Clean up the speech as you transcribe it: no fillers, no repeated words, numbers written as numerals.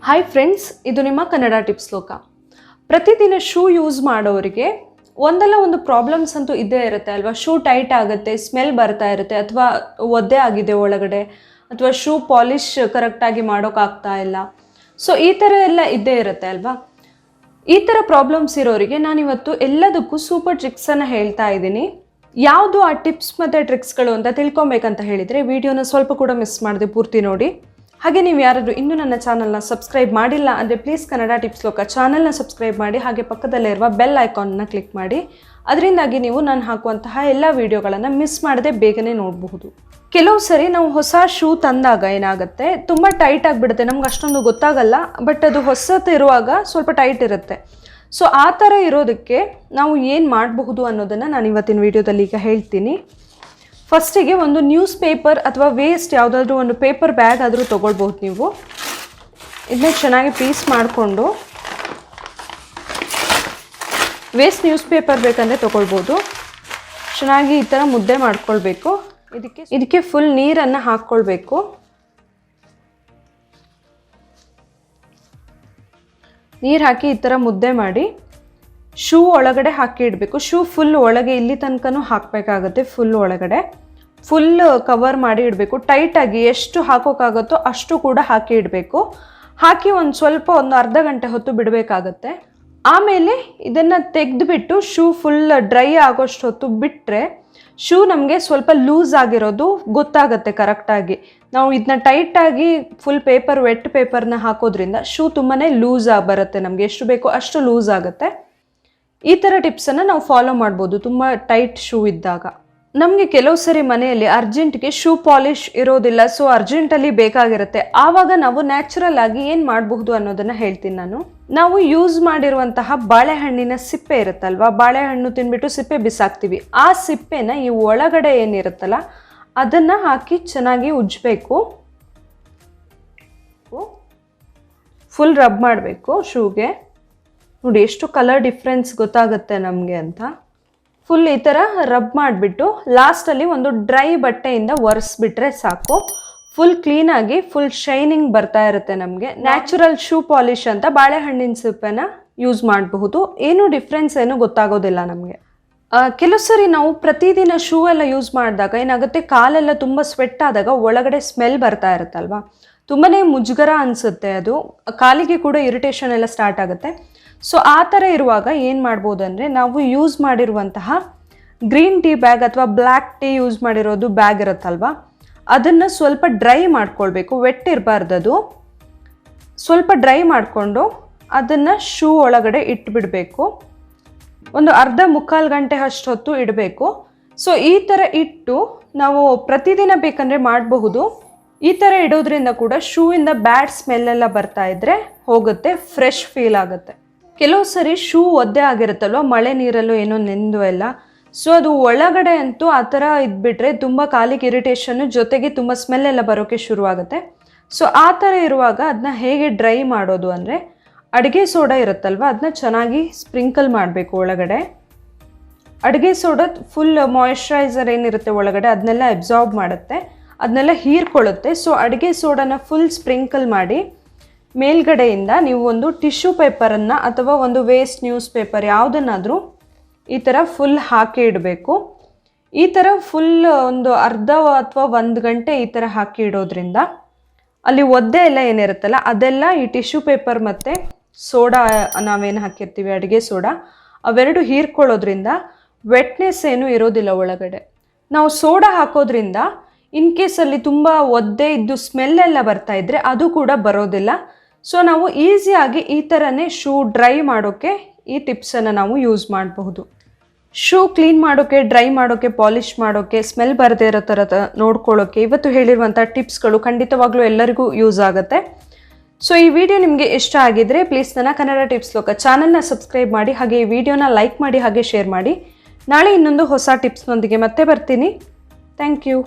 Hi friends, ಇದು ನಿಮ್ಮ Kannada tips ಲೋಕ. ಪ್ರತಿದಿನ ಶೂ ಯೂಸ್ ಮಾಡೋರಿಗೆ ಒಂದಲ್ಲ ಒಂದು ಪ್ರಾಬ್ಲಮ್ಸ್ ಅಂತೂ ಇದ್ದೇ ಇರುತ್ತೆ ಅಲ್ವಾ. ಶೂ ಟೈಟ್ ಆಗುತ್ತೆ, ಸ್ಮೆಲ್ ಬರ್ತಾ ಇರುತ್ತೆ, ಅಥವಾ ಒದ್ದೆ ಆಗಿದೆ ಒಳಗಡೆ, ಅಥವಾ ಶೂ ಪಾಲಿಷ್ ಕರೆಕ್ಟಾಗಿ ಮಾಡೋಕ್ಕಾಗ್ತಾ ಇಲ್ಲ. ಸೊ ಈ ಥರ ಎಲ್ಲ ಇದ್ದೇ ಇರುತ್ತೆ ಅಲ್ವಾ. ಈ ಥರ ಪ್ರಾಬ್ಲಮ್ಸ್ ಇರೋರಿಗೆ ನಾನಿವತ್ತು ಎಲ್ಲದಕ್ಕೂ ಸೂಪರ್ ಟ್ರಿಕ್ಸನ್ನು ಹೇಳ್ತಾ ಇದ್ದೀನಿ. ಯಾವುದು ಆ ಟಿಪ್ಸ್ ಮತ್ತು ಟ್ರಿಕ್ಸ್ಗಳು ಅಂತ ತಿಳ್ಕೊಬೇಕಂತ ಹೇಳಿದರೆ ವಿಡಿಯೋನ ಸ್ವಲ್ಪ ಕೂಡ ಮಿಸ್ ಮಾಡದೆ ಪೂರ್ತಿ ನೋಡಿ. ಹಾಗೆ ನೀವು ಯಾರಾದರೂ ಇನ್ನೂ ನನ್ನ ಚಾನಲ್ನ ಸಬ್ಸ್ಕ್ರೈಬ್ ಮಾಡಿಲ್ಲ ಅಂದರೆ ಪ್ಲೀಸ್ ಕನ್ನಡ ಟಿಪ್ಸ್ ಲೋಕ ಚಾನಲ್ನ ಸಬ್ಸ್ಕ್ರೈಬ್ ಮಾಡಿ, ಹಾಗೆ ಪಕ್ಕದಲ್ಲೇ ಇರುವ ಬೆಲ್ ಐಕಾನ್ನ ಕ್ಲಿಕ್ ಮಾಡಿ. ಅದರಿಂದಾಗಿ ನೀವು ನಾನು ಹಾಕುವಂತಹ ಎಲ್ಲ ವೀಡಿಯೋಗಳನ್ನು ಮಿಸ್ ಮಾಡದೆ ಬೇಗನೆ ನೋಡಬಹುದು. ಕೆಲವು ಸರಿ ನಾವು ಹೊಸ ಶೂ ತಂದಾಗ ಏನಾಗುತ್ತೆ, ತುಂಬ ಟೈಟ್ ಆಗಿಬಿಡುತ್ತೆ, ನಮ್ಗೆ ಅಷ್ಟೊಂದು ಗೊತ್ತಾಗಲ್ಲ, ಬಟ್ ಅದು ಹೊಸತು ಇರುವಾಗ ಸ್ವಲ್ಪ ಟೈಟ್ ಇರುತ್ತೆ. ಸೊ ಆ ಥರ ಇರೋದಕ್ಕೆ ನಾವು ಏನು ಮಾಡಬಹುದು ಅನ್ನೋದನ್ನು ನಾನು ಇವತ್ತಿನ ವೀಡಿಯೋದಲ್ಲಿ ಈಗ ಹೇಳ್ತೀನಿ. ಫಸ್ಟಿಗೆ ಒಂದು ನ್ಯೂಸ್ ಪೇಪರ್ ಅಥವಾ ವೇಸ್ಟ್ ಯಾವುದಾದ್ರೂ ಒಂದು ಪೇಪರ್ ಬ್ಯಾಗ್ ಆದರೂ ತೊಗೊಳ್ಬೋದು. ನೀವು ಇದನ್ನ ಚೆನ್ನಾಗಿ ಪೀಸ್ ಮಾಡಿಕೊಂಡು, ವೇಸ್ಟ್ ನ್ಯೂಸ್ ಪೇಪರ್ ಬೇಕಂದರೆ ತೊಗೊಳ್ಬೋದು. ಚೆನ್ನಾಗಿ ಈ ಥರ ಮುದ್ದೆ ಮಾಡ್ಕೊಳ್ಬೇಕು. ಇದಕ್ಕೆ ಫುಲ್ ನೀರನ್ನು ಹಾಕ್ಕೊಳ್ಬೇಕು. ನೀರು ಹಾಕಿ ಈ ಥರ ಮುದ್ದೆ ಮಾಡಿ ಶೂ ಒಳಗಡೆ ಹಾಕಿ ಇಡಬೇಕು. ಶೂ ಫುಲ್ ಒಳಗೆ ಇಲ್ಲಿ ತನಕನೂ ಹಾಕಬೇಕಾಗತ್ತೆ. ಫುಲ್ ಒಳಗಡೆ ಫುಲ್ ಕವರ್ ಮಾಡಿ ಇಡಬೇಕು. ಟೈಟಾಗಿ ಎಷ್ಟು ಹಾಕೋಕ್ಕಾಗುತ್ತೋ ಅಷ್ಟು ಕೂಡ ಹಾಕಿ ಇಡಬೇಕು. ಹಾಕಿ ಒಂದು ಅರ್ಧ ಗಂಟೆ ಹೊತ್ತು ಬಿಡಬೇಕಾಗತ್ತೆ. ಆಮೇಲೆ ಇದನ್ನು ತೆಗೆದುಬಿಟ್ಟು ಶೂ ಫುಲ್ ಡ್ರೈ ಆಗೋಷ್ಟು ಹೊತ್ತು ಬಿಟ್ಟರೆ ಶೂ ನಮಗೆ ಸ್ವಲ್ಪ ಲೂಸ್ ಆಗಿರೋದು ಗೊತ್ತಾಗುತ್ತೆ ಕರೆಕ್ಟಾಗಿ. ನಾವು ಇದನ್ನ ಟೈಟಾಗಿ ಫುಲ್ ಪೇಪರ್, ವೆಟ್ ಪೇಪರ್ನ ಹಾಕೋದ್ರಿಂದ ಶೂ ತುಂಬಾ ಲೂಸ್ ಆಗಿ ಬರುತ್ತೆ. ನಮಗೆ ಎಷ್ಟು ಬೇಕೋ ಅಷ್ಟು ಲೂಸ್ ಆಗುತ್ತೆ. ಈ ಥರ ಟಿಪ್ಸನ್ನು ನಾವು ಫಾಲೋ ಮಾಡ್ಬೋದು ತುಂಬ ಟೈಟ್ ಶೂ ಇದ್ದಾಗ. ನಮಗೆ ಕೆಲವು ಸರಿ ಮನೆಯಲ್ಲಿ ಅರ್ಜೆಂಟ್ಗೆ ಶೂ ಪಾಲಿಷ್ ಇರೋದಿಲ್ಲ, ಸೊ ಅರ್ಜೆಂಟಲ್ಲಿ ಬೇಕಾಗಿರುತ್ತೆ. ಆವಾಗ ನಾವು ನ್ಯಾಚುರಲ್ ಆಗಿ ಏನು ಮಾಡಬಹುದು ಅನ್ನೋದನ್ನು ಹೇಳ್ತೀನಿ ನಾನು. ನಾವು ಯೂಸ್ ಮಾಡಿರುವಂತಹ ಬಾಳೆಹಣ್ಣಿನ ಸಿಪ್ಪೆ ಇರುತ್ತಲ್ವ, ಬಾಳೆಹಣ್ಣು ತಿಂದ್ಬಿಟ್ಟು ಸಿಪ್ಪೆ ಬಿಸಾಕ್ತೀವಿ. ಆ ಸಿಪ್ಪೆನ ಈ ಒಳಗಡೆ ಏನಿರುತ್ತಲ್ಲ ಅದನ್ನು ಹಾಕಿ ಚೆನ್ನಾಗಿ ಉಜ್ಜಬೇಕು. ಫುಲ್ ರಬ್ ಮಾಡಬೇಕು ಶೂಗೆ. ನೋಡಿ ಎಷ್ಟು ಕಲರ್ ಡಿಫ್ರೆನ್ಸ್ ಗೊತ್ತಾಗುತ್ತೆ ನಮಗೆ ಅಂತ. ಫುಲ್ ಈ ಥರ ರಬ್ ಮಾಡಿಬಿಟ್ಟು ಲಾಸ್ಟಲ್ಲಿ ಒಂದು ಡ್ರೈ ಬಟ್ಟೆಯಿಂದ ಒರೆಸ್ಬಿಟ್ರೆ ಸಾಕು. ಫುಲ್ ಕ್ಲೀನಾಗಿ ಫುಲ್ ಶೈನಿಂಗ್ ಬರ್ತಾ ಇರುತ್ತೆ ನಮಗೆ. ನ್ಯಾಚುರಲ್ ಶೂ ಪಾಲಿಷ್ ಅಂತ ಬಾಳೆಹಣ್ಣಿನ ಸಿಪ್ಪೆನ ಯೂಸ್ ಮಾಡಬಹುದು. ಏನೂ ಡಿಫ್ರೆನ್ಸ್ ಏನೂ ಗೊತ್ತಾಗೋದಿಲ್ಲ ನಮಗೆ. ಕೆಲವು ಸರಿ ನಾವು ಪ್ರತಿದಿನ ಶೂ ಎಲ್ಲ ಯೂಸ್ ಮಾಡಿದಾಗ ಏನಾಗುತ್ತೆ, ಕಾಲೆಲ್ಲ ತುಂಬ ಸ್ವೆಟ್ ಆದಾಗ ಒಳಗಡೆ ಸ್ಮೆಲ್ ಬರ್ತಾ ಇರುತ್ತಲ್ವ, ತುಂಬಾ ಮುಜುಗರ ಅನಿಸುತ್ತೆ. ಅದು ಕಾಲಿಗೆ ಕೂಡ ಇರಿಟೇಷನ್ ಎಲ್ಲ ಸ್ಟಾರ್ಟ್ ಆಗುತ್ತೆ. ಸೊ ಆ ಥರ ಇರುವಾಗ ಏನು ಮಾಡ್ಬೋದು ಅಂದರೆ, ನಾವು ಯೂಸ್ ಮಾಡಿರುವಂತಹ ಗ್ರೀನ್ ಟೀ ಬ್ಯಾಗ್ ಅಥವಾ ಬ್ಲ್ಯಾಕ್ ಟೀ ಯೂಸ್ ಮಾಡಿರೋದು ಬ್ಯಾಗ್ ಇರುತ್ತಲ್ವ, ಅದನ್ನು ಸ್ವಲ್ಪ ಡ್ರೈ ಮಾಡ್ಕೊಳ್ಬೇಕು. ವೆಟ್ ಇರಬಾರ್ದದು. ಸ್ವಲ್ಪ ಡ್ರೈ ಮಾಡಿಕೊಂಡು ಅದನ್ನು ಶೂ ಒಳಗಡೆ ಇಟ್ಬಿಡಬೇಕು. ಒಂದು ಮುಕ್ಕಾಲು ಗಂಟೆ ಅಷ್ಟು ಹೊತ್ತು ಇಡಬೇಕು. ಸೊ ಈ ಥರ ಇಟ್ಟು ನಾವು ಪ್ರತಿದಿನ ಬೇಕಂದರೆ ಮಾಡಬಹುದು. ಈ ಥರ ಇಡೋದ್ರಿಂದ ಕೂಡ ಶೂವಿಂದ ಬ್ಯಾಡ್ ಸ್ಮೆಲ್ಲೆಲ್ಲ ಬರ್ತಾ ಇದ್ದರೆ ಹೋಗುತ್ತೆ, ಫ್ರೆಶ್ ಫೀಲ್ ಆಗುತ್ತೆ. ಕೆಲವು ಸರಿ ಶೂ ಒದ್ದೆ ಆಗಿರುತ್ತಲ್ವ, ಮಳೆ ನೀರಲ್ಲೂ ಏನೋ ನೆಂದು ಎಲ್ಲ, ಸೊ ಅದು ಒಳಗಡೆ ಅಂತೂ ಆ ಥರ ಇದ್ಬಿಟ್ರೆ ತುಂಬ ಕಾಲಿಗೆ ಇರಿಟೇಷನ್ನು, ಜೊತೆಗೆ ತುಂಬ ಸ್ಮೆಲ್ ಎಲ್ಲ ಬರೋಕ್ಕೆ ಶುರುವಾಗುತ್ತೆ. ಸೊ ಆ ಥರ ಇರುವಾಗ ಅದನ್ನ ಹೇಗೆ ಡ್ರೈ ಮಾಡೋದು ಅಂದರೆ, ಅಡುಗೆ ಸೋಡಾ ಇರುತ್ತಲ್ವ ಅದನ್ನ ಚೆನ್ನಾಗಿ ಸ್ಪ್ರಿಂಕಲ್ ಮಾಡಬೇಕು ಒಳಗಡೆ. ಅಡುಗೆ ಸೋಡಾ ಫುಲ್ ಮಾಯಿಶ್ಚರೈಸರ್ ಏನಿರುತ್ತೆ ಒಳಗಡೆ ಅದನ್ನೆಲ್ಲ ಅಬ್ಸಾರ್ಬ್ ಮಾಡುತ್ತೆ, ಅದನ್ನೆಲ್ಲ ಹೀರ್ಕೊಳ್ಳುತ್ತೆ. ಸೊ ಅಡುಗೆ ಸೋಡಾನ ಫುಲ್ ಸ್ಪ್ರಿಂಕಲ್ ಮಾಡಿ ಮೇಲ್ಗಡೆಯಿಂದ ನೀವು ಒಂದು ಟಿಶ್ಯೂ ಪೇಪರನ್ನು ಅಥವಾ ಒಂದು ವೇಸ್ಟ್ ನ್ಯೂಸ್ ಪೇಪರ್ ಯಾವುದನ್ನಾದರೂ ಈ ಥರ ಫುಲ್ ಹಾಕಿ ಇಡಬೇಕು. ಈ ಥರ ಫುಲ್ ಒಂದು ಅರ್ಧ ಅಥವಾ 1 ಗಂಟೆ ಈ ಥರ ಹಾಕಿ ಇಡೋದ್ರಿಂದ ಅಲ್ಲಿ ಒದ್ದೆ ಎಲ್ಲ ಏನಿರುತ್ತಲ್ಲ ಅದೆಲ್ಲ ಈ ಟಿಶ್ಯೂ ಪೇಪರ್ ಮತ್ತು ಸೋಡಾ ನಾವೇನು ಹಾಕಿರ್ತೀವಿ ಅಡುಗೆ ಸೋಡಾ ಅವೆರಡು ಹೀರ್ಕೊಳ್ಳೋದ್ರಿಂದ ವೆಟ್ನೆಸ್ ಏನೂ ಇರೋದಿಲ್ಲ ಒಳಗಡೆ. ನಾವು ಸೋಡಾ ಹಾಕೋದ್ರಿಂದ ಇನ್ ಕೇಸಲ್ಲಿ ತುಂಬ ಒದ್ದೆ ಇದ್ದು ಸ್ಮೆಲ್ಲೆಲ್ಲ ಬರ್ತಾ ಇದ್ದರೆ ಅದು ಕೂಡ ಬರೋದಿಲ್ಲ. ಸೊ ನಾವು ಈಸಿಯಾಗಿ ಈ ಥರನೇ ಶೂ ಡ್ರೈ ಮಾಡೋಕ್ಕೆ ಈ ಟಿಪ್ಸನ್ನು ನಾವು ಯೂಸ್ ಮಾಡಬಹುದು. ಶೂ ಕ್ಲೀನ್ ಮಾಡೋಕ್ಕೆ, ಡ್ರೈ ಮಾಡೋಕ್ಕೆ, ಪಾಲಿಷ್ ಮಾಡೋಕ್ಕೆ, ಸ್ಮೆಲ್ ಬರದೇ ಇರೋ ಥರ ನೋಡ್ಕೊಳ್ಳೋಕ್ಕೆ ಇವತ್ತು ಹೇಳಿರುವಂಥ ಟಿಪ್ಸ್ಗಳು ಖಂಡಿತವಾಗ್ಲೂ ಎಲ್ಲರಿಗೂ ಯೂಸ್ ಆಗುತ್ತೆ. ಸೊ ಈ ವಿಡಿಯೋ ನಿಮಗೆ ಇಷ್ಟ ಆಗಿದ್ದರೆ ಪ್ಲೀಸ್ ನನ್ನ ಕನ್ನಡ ಟಿಪ್ಸ್ ಲೋಕ ಚಾನಲ್ನ ಸಬ್ಸ್ಕ್ರೈಬ್ ಮಾಡಿ, ಹಾಗೆ ಈ ವಿಡಿಯೋನ ಲೈಕ್ ಮಾಡಿ, ಹಾಗೆ ಶೇರ್ ಮಾಡಿ. ನಾಳೆ ಇನ್ನೊಂದು ಹೊಸ ಟಿಪ್ಸ್ನೊಂದಿಗೆ ಮತ್ತೆ ಬರ್ತೀನಿ. Thank you.